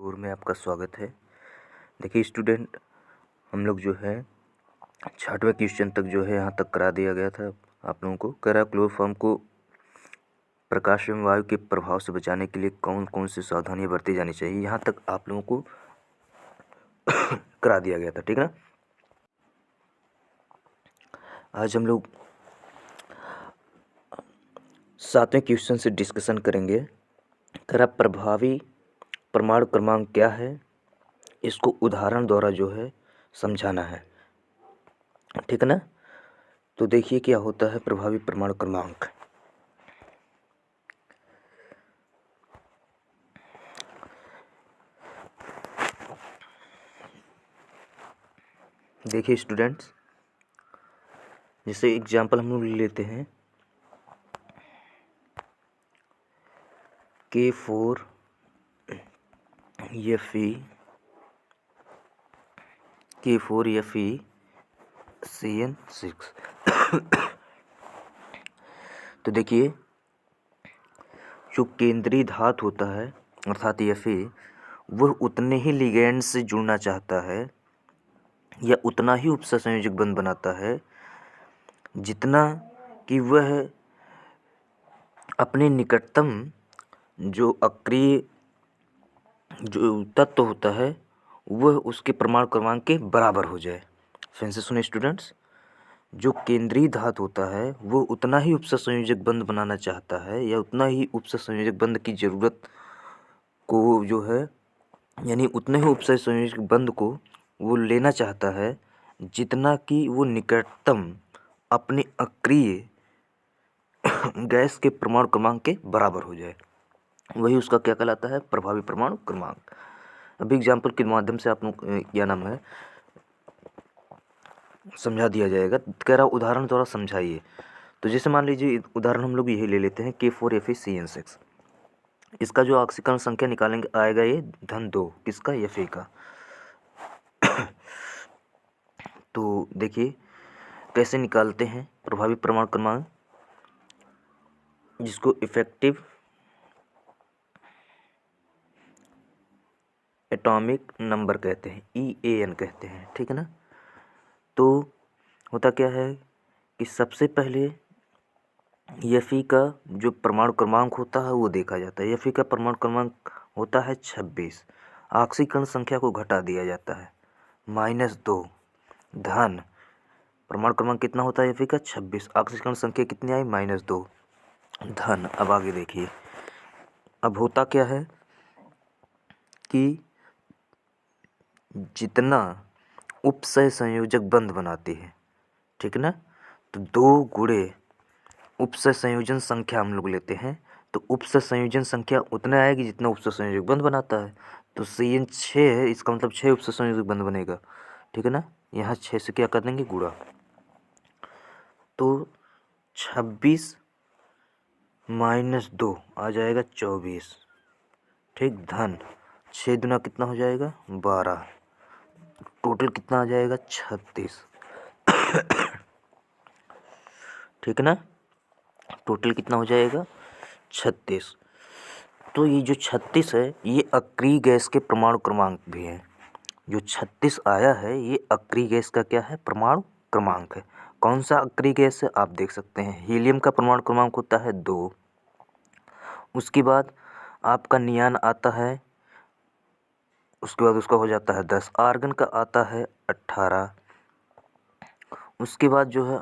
4 में आपका स्वागत है। देखिए स्टूडेंट, हम लोग जो है 6वें क्वेश्चन तक जो है यहाँ तक करा दिया गया था। आप लोगों को कह रहा क्लोरोफॉर्म को प्रकाश एवं वायु के प्रभाव से बचाने के लिए कौन कौन सी सावधानियाँ बरती जानी चाहिए, यहाँ तक आप लोगों को करा दिया गया था। ठीक है ना। आज हम लोग 7वें क्वेश्चन से डिस्कशन करेंगे। कह रहा प्रभावी परमाणु क्रमांक क्या है, इसको उदाहरण द्वारा जो है समझाना है। ठीक है ना। तो देखिए क्या होता है प्रभावी परमाणु क्रमांक। देखिए स्टूडेंट्स, जैसे एग्जांपल हम लोग लेते हैं K4 Fe CN6। तो देखिए जो केंद्रीय धातु होता है अर्थात Fe, वह उतने ही लिगेंड से जुड़ना चाहता है या उतना ही उपसंयोजक बंध बनाता है जितना कि वह अपने निकटतम जो अक्रिय जो तत्व होता है वह उसके परमाणु क्रमांक के बराबर हो जाए। फिर से सुने स्टूडेंट्स, जो केंद्रीय धातु होता है वो उतना ही उपसंयोजक बंध बनाना चाहता है या उतना ही उपसंयोजक बंध की ज़रूरत को जो है यानी उतने ही उपसंयोजक बंध को वो लेना चाहता है जितना कि वो निकटतम अपने अक्रिय गैस के परमाणु क्रमांक के बराबर हो जाए। वही उसका क्या कहलाता है, प्रभावी परमाणु क्रमांक। अभी एग्जाम्पल के माध्यम से आप लोग क्या नाम है समझा दिया जाएगा। कह रहा उदाहरण द्वारा समझाइए। तो जैसे मान लीजिए उदाहरण हम लोग यही ले लेते हैं K4FeCN6। इसका जो ऑक्सीकरण संख्या निकालेंगे आएगा ये -2 किसका, Fe का। तो देखिए कैसे निकालते हैं प्रभावी परमाणु क्रमांक, जिसको इफेक्टिव एटॉमिक नंबर कहते हैं, EAN कहते हैं। ठीक है ना। तो होता क्या है कि सबसे पहले Fe का जो परमाणु क्रमांक होता है वो देखा जाता है। Fe का परमाणु क्रमांक होता है 26। ऑक्सीकरण संख्या को घटा दिया जाता है -2 धन परमाणु क्रमांक कितना होता है Fe का 26, ऑक्सीकरण संख्या कितनी आई -2 धन। अब आगे देखिए, अब होता क्या है कि जितना उपसय संयोजक बंध बनाती है, ठीक है ना, तो 2 गुणे उपसय संयोजन संख्या हम लोग लेते हैं, तो उपसय संयोजन संख्या उतना आएगी जितना उपसय संयोजक बंध बनाता है। तो CN6 है, इसका मतलब 6 उपसय संयोजक बंध बनेगा। ठीक है ना। यहाँ 6 से क्या कर देंगे गुणा, तो 26 - 2 आ जाएगा 24। ठीक, धन 6 दूना कितना हो जाएगा 12, टोटल कितना आ जाएगा 36। ठीक है ना, टोटल कितना हो जाएगा 36। तो ये जो 36 है ये अक्रिय गैस के परमाणु क्रमांक भी है। जो 36 आया है ये अक्रिय गैस का क्या है, परमाणु क्रमांक है। कौन सा अक्रिय गैस है आप देख सकते हैं। हीलियम का परमाणु क्रमांक होता है 2। उसके बाद आपका नियान आता है, उसके बाद उसका हो जाता है 10। आर्गन का आता है 18। उसके बाद जो है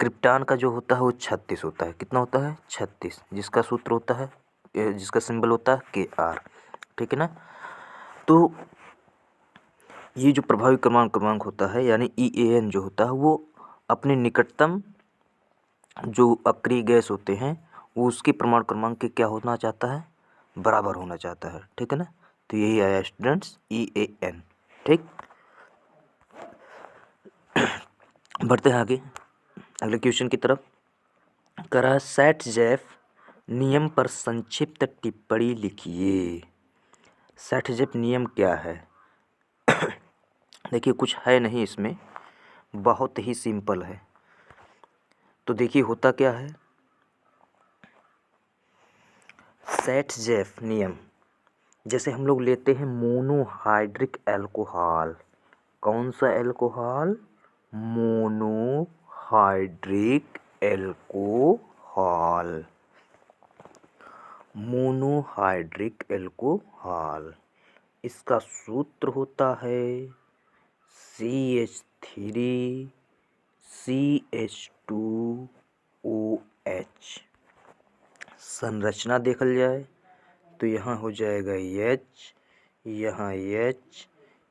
क्रिप्टॉन का जो होता है वो 36 होता है। कितना होता है 36, जिसका सूत्र होता है जिसका सिंबल होता है Kr। ठीक है ना। तो ये जो प्रभावी क्रमांक होता है यानी EAN जो होता है वो अपने निकटतम जो अक्रिय गैस होते हैं वो उसके परमाणु क्रमांक के क्या होना चाहता है, बराबर होना चाहता है। ठीक है ना। तो यही आया स्टूडेंट्स EAN। ठीक, बढ़ते हैं आगे अगले क्वेश्चन की तरफ। करा सैटजेफ नियम पर संक्षिप्त टिप्पणी लिखिए। सैटजेफ नियम क्या है। देखिए कुछ है नहीं इसमें, बहुत ही सिंपल है। तो देखिए होता क्या है, सैटजेफ नियम जैसे हम लोग लेते हैं मोनोहाइड्रिक अल्कोहल। कौन सा alcohol? Monohydric alcohol. Monohydric alcohol, इसका सूत्र होता है CH3CH2OH। संरचना देखल जाए तो यहाँ हो जाएगा H, यहाँ H,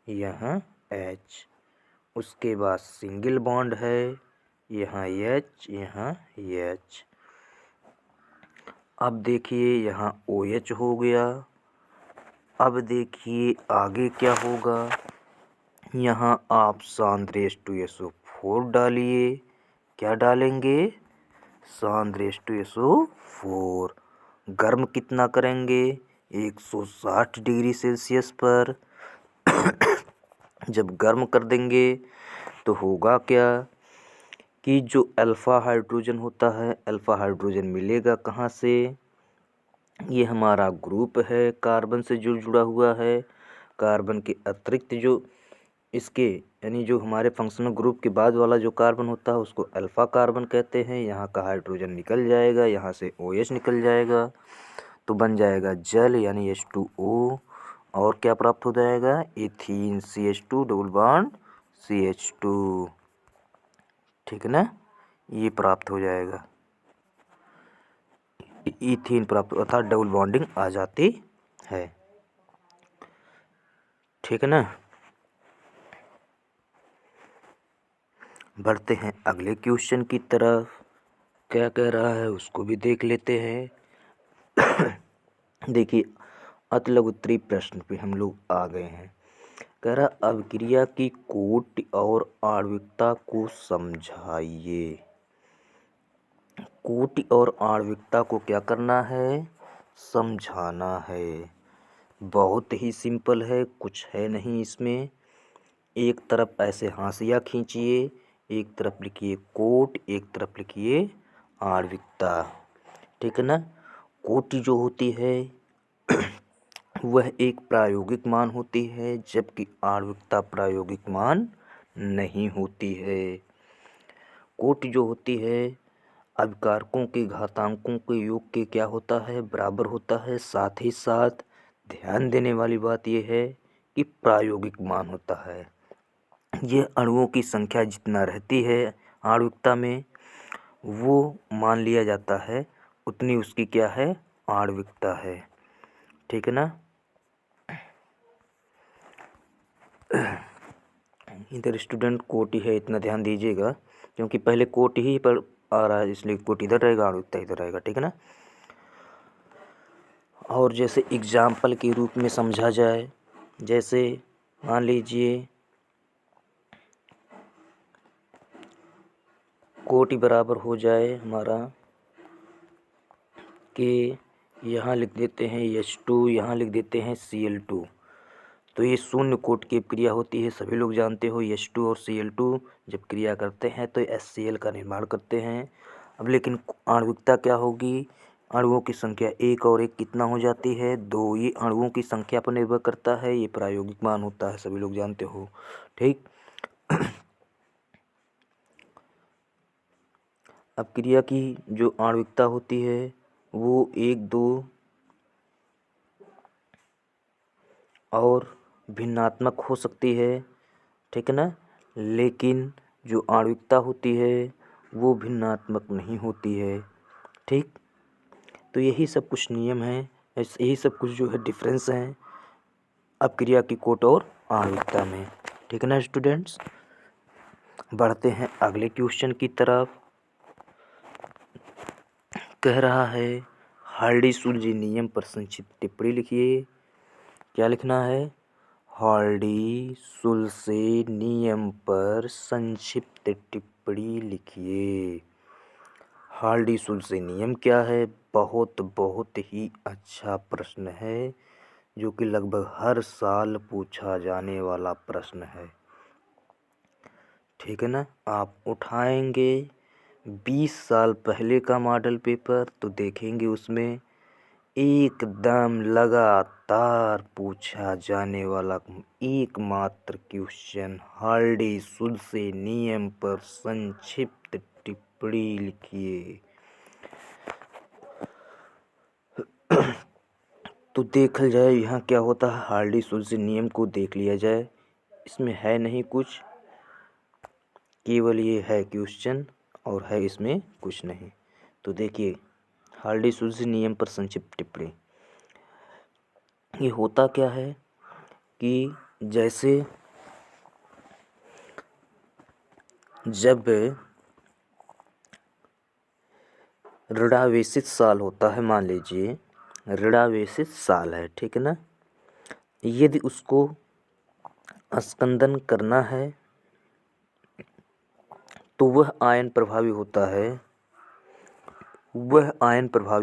यहाँ H। उसके बाद सिंगल बॉन्ड है, यहाँ H, यहाँ H। अब देखिए यहाँ OH हो गया। अब देखिए आगे क्या होगा, यहाँ आप SN2SO4 डालिए। क्या डालेंगे? SN2SO4। गर्म कितना करेंगे? 160 डिग्री सेल्सियस पर। जब गर्म कर देंगे तो होगा क्या कि जो अल्फ़ा हाइड्रोजन होता है, अल्फ़ा हाइड्रोजन मिलेगा कहाँ से? ये हमारा ग्रुप है कार्बन से जो जुड़ा हुआ है। कार्बन के अतिरिक्त जो इसके यानी जो हमारे फंक्शनल ग्रुप के बाद वाला जो कार्बन होता है उसको अल्फ़ा कार्बन कहते हैं। यहाँ का हाइड्रोजन निकल जाएगा, यहाँ से OH निकल जाएगा, तो बन जाएगा जल यानी H2O। और क्या प्राप्त हो जाएगा? Ethene CH2 double bond CH2। ठीक है ना, ये प्राप्त हो जाएगा, इथीन प्राप्त अर्थात डबल बॉन्डिंग आ जाती है। ठीक है ना। बढ़ते हैं अगले क्वेश्चन की तरफ। क्या कह रहा है उसको भी देख लेते हैं। देखिए अतिलघुत्तरीय प्रश्न पे हम लोग आ गए हैं। कह रहा अभिक्रिया की कोटि और आणविकता को समझाइए। कोटि और आणविकता को क्या करना है? समझाना है। बहुत ही सिंपल है, कुछ है नहीं इसमें। एक तरफ ऐसे हाशिया खींचिए, एक तरफ लिखिए कोट, एक तरफ लिखिए आणविकता। ठीक है ना। कोटि जो होती है वह एक प्रायोगिक मान होती है, जबकि आणविकता प्रायोगिक मान नहीं होती है। कोटि जो होती है अभिकारकों के घातांकों के योग के क्या होता है? बराबर होता है। साथ ही साथ ध्यान देने वाली बात यह है कि प्रायोगिक मान होता है। यह अणुओं की संख्या जितना रहती है आणविकता में, वो मान लिया जाता है उतनी उसकी क्या है? आणविकता है। ठीक है ना। इधर स्टूडेंट कोटि है, इतना ध्यान दीजिएगा, क्योंकि पहले कोटि ही पर आ रहा है, इसलिए कोटि इधर रहेगा, आणविकता इधर रहेगा। ठीक है ना। और जैसे एग्जाम्पल के रूप में समझा जाए, जैसे मान लीजिए कोटि बराबर हो जाए हमारा कि यहाँ लिख देते हैं H2, यहाँ लिख देते हैं Cl2। तो ये शून्य कोट की क्रिया होती है, सभी लोग जानते हो। H2 और Cl2 जब क्रिया करते हैं तो HCl का निर्माण करते हैं। अब लेकिन आणविकता क्या होगी? अणुओं की संख्या एक और एक कितना हो जाती है? 2। ये अणुओं की संख्या पर निर्भर करता है, ये प्रायोगिक मान होता है, सभी लोग जानते हो। ठीक। अब क्रिया की जो आणविकता होती है वो 1, 2 और भिन्नात्मक हो सकती है। ठीक है ना। लेकिन जो आणविकता होती है वो भिन्नात्मक नहीं होती है। ठीक। तो यही सब कुछ नियम हैं, यही सब कुछ जो है डिफरेंस हैं अपक्रिया की कोट और आणविकता में। ठीक है ना स्टूडेंट्स। बढ़ते हैं अगले क्वेश्चन की तरफ। कह रहा है हार्डी-सुलज़ नियम पर संक्षिप्त टिप्पणी लिखिए। क्या लिखना है? हार्डी-सुलज़ नियम पर संक्षिप्त टिप्पणी लिखिए। हार्डी-सुलज़ नियम क्या है? बहुत ही अच्छा प्रश्न है, जो कि लगभग हर साल पूछा जाने वाला प्रश्न है। ठीक है ना। आप उठाएंगे 20 साल पहले का मॉडल पेपर तो देखेंगे उसमें एकदम लगातार पूछा जाने वाला एकमात्र क्वेश्चन, हार्डी सुल्ज़ नियम पर संक्षिप्त टिप्पणी लिखिए। तो देखा जाए यहाँ क्या होता है, हार्डी सुल्ज़ नियम को देख लिया जाए। इसमें है नहीं कुछ, केवल ये है क्वेश्चन और है इसमें कुछ नहीं। तो देखिए, हार्डी सुल्ज़ नियम पर संक्षिप्त टिप्पणी। ये होता क्या है कि जैसे जब ऋणावेशित साल होता है, मान लीजिए ऋणावेशित साल है, ठीक है ना, यदि उसको स्कंदन करना है तो वह आयन प्रभावी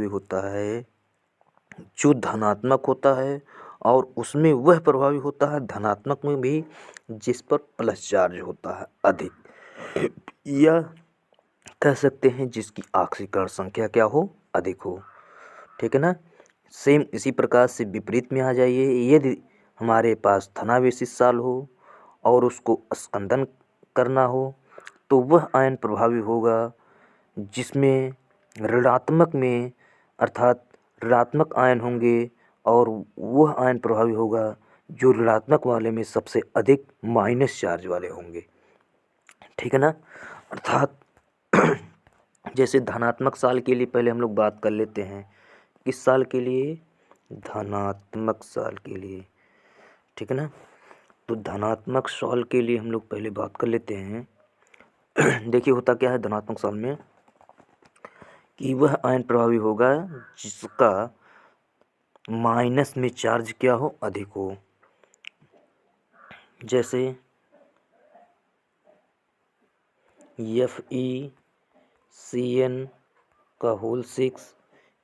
होता है जो धनात्मक होता है, और उसमें वह प्रभावी होता है धनात्मक में भी जिस पर प्लस चार्ज होता है अधिक, या कह सकते हैं जिसकी ऑक्सीकरण संख्या क्या हो, अधिक हो, ठीक है ना। सेम इसी प्रकार से विपरीत में आ जाइए, यदि हमारे पास धनावेशित साल हो और उसको स्कंदन करना हो तो वह आयन प्रभावी होगा जिसमें ऋणात्मक में, अर्थात ऋणात्मक आयन होंगे, और वह आयन प्रभावी होगा जो ऋणात्मक वाले में सबसे अधिक माइनस चार्ज वाले होंगे, ठीक है ना। अर्थात जैसे धनात्मक साल के लिए पहले हम लोग बात कर लेते हैं, किस साल के लिए, धनात्मक साल के लिए, ठीक है ना। तो धनात्मक साल के लिए हम लोग पहले बात कर लेते हैं। देखिए होता क्या है धनात्मक साल में, कि वह आयन प्रभावी होगा जिसका माइनस में चार्ज क्या हो, अधिक हो। जैसे FeCN का होल 6,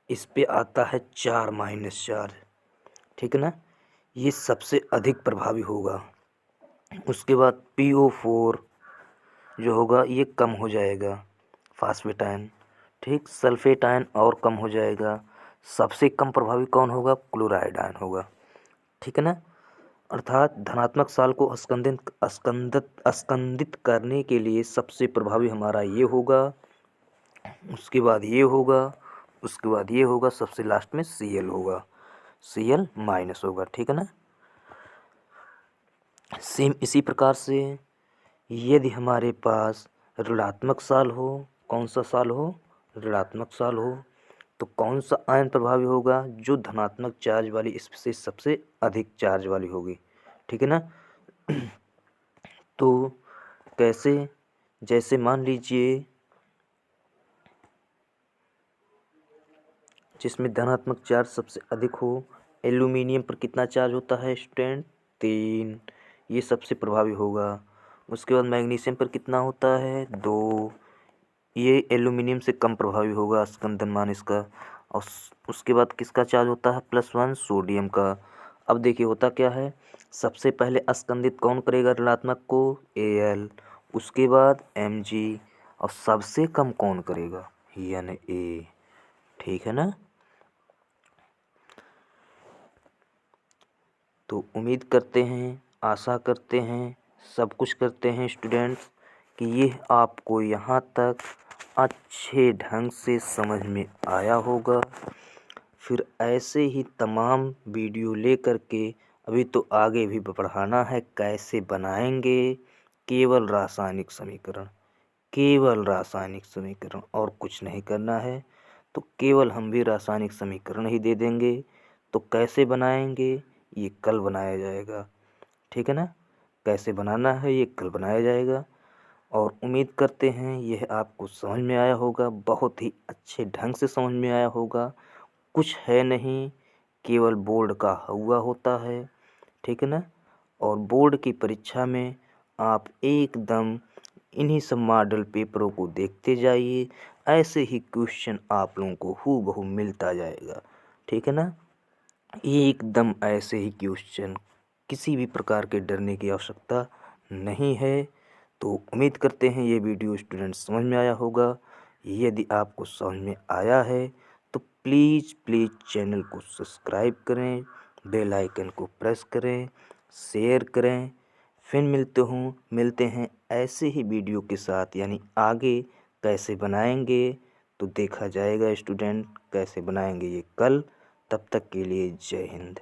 इस पे आता है 4 माइनस चार्ज, ठीक है ना, ये सबसे अधिक प्रभावी होगा। उसके बाद PO4 जो होगा ये कम हो जाएगा, फास्फेट आयन, ठीक, सल्फेट आयन और कम हो जाएगा। सबसे कम प्रभावी कौन होगा, क्लोराइड आयन होगा, ठीक है ना। अर्थात धनात्मक साल को स्कंदित करने के लिए सबसे प्रभावी हमारा ये होगा, उसके बाद ये होगा, उसके बाद ये होगा, सबसे लास्ट में Cl होगा, Cl माइनस होगा, ठीक है ना। सेम इसी प्रकार से यदि हमारे पास ऋणात्मक साल हो, कौन सा साल हो, ऋणात्मक साल हो, तो कौन सा आयन प्रभावी होगा, जो धनात्मक चार्ज वाली इससे सबसे अधिक चार्ज वाली होगी, ठीक है ना। तो कैसे, जैसे मान लीजिए जिसमें धनात्मक चार्ज सबसे अधिक हो, एल्यूमिनियम पर कितना चार्ज होता है स्टूडेंट, 3, ये सबसे प्रभावी होगा। उसके बाद मैग्नीशियम पर कितना होता है, 2, ये एल्यूमिनियम से कम प्रभावी होगा स्कंदन मान इसका। और उसके बाद किसका चार्ज होता है, +1, सोडियम का। अब देखिए होता क्या है, सबसे पहले स्कंदित कौन करेगा ऋणात्मक को, Al, उसके बाद Mg, और सबसे कम कौन करेगा, Na, ठीक है ना। तो उम्मीद करते हैं, आशा करते हैं, सब कुछ करते हैं स्टूडेंट्स कि ये आपको यहाँ तक अच्छे ढंग से समझ में आया होगा। फिर ऐसे ही तमाम वीडियो लेकर के अभी तो आगे भी बढ़ाना है, कैसे बनाएंगे केवल रासायनिक समीकरण, केवल रासायनिक समीकरण, और कुछ नहीं करना है। तो केवल हम भी रासायनिक समीकरण ही दे देंगे। तो कैसे बनाएंगे ये कल बनाया जाएगा, ठीक है ना। कैसे बनाना है ये कल बनाया जाएगा, और उम्मीद करते हैं यह आपको समझ में आया होगा, बहुत ही अच्छे ढंग से समझ में आया होगा। कुछ है नहीं, केवल बोर्ड का हुआ होता है, ठीक है ना। और बोर्ड की परीक्षा में आप एकदम इन्हीं सब मॉडल पेपरों को देखते जाइए, ऐसे ही क्वेश्चन आप लोगों को हूबहू मिलता जाएगा, ठीक है ना। एकदम ऐसे ही क्वेश्चन, किसी भी प्रकार के डरने की आवश्यकता नहीं है। तो उम्मीद करते हैं ये वीडियो स्टूडेंट समझ में आया होगा। यदि आपको समझ में आया है तो प्लीज़ चैनल को सब्सक्राइब करें, बेल आइकन को प्रेस करें, शेयर करें। फिर मिलते हैं ऐसे ही वीडियो के साथ, यानी आगे कैसे बनाएंगे तो देखा जाएगा स्टूडेंट, कैसे बनाएंगे ये कल। तब तक के लिए जय हिंद।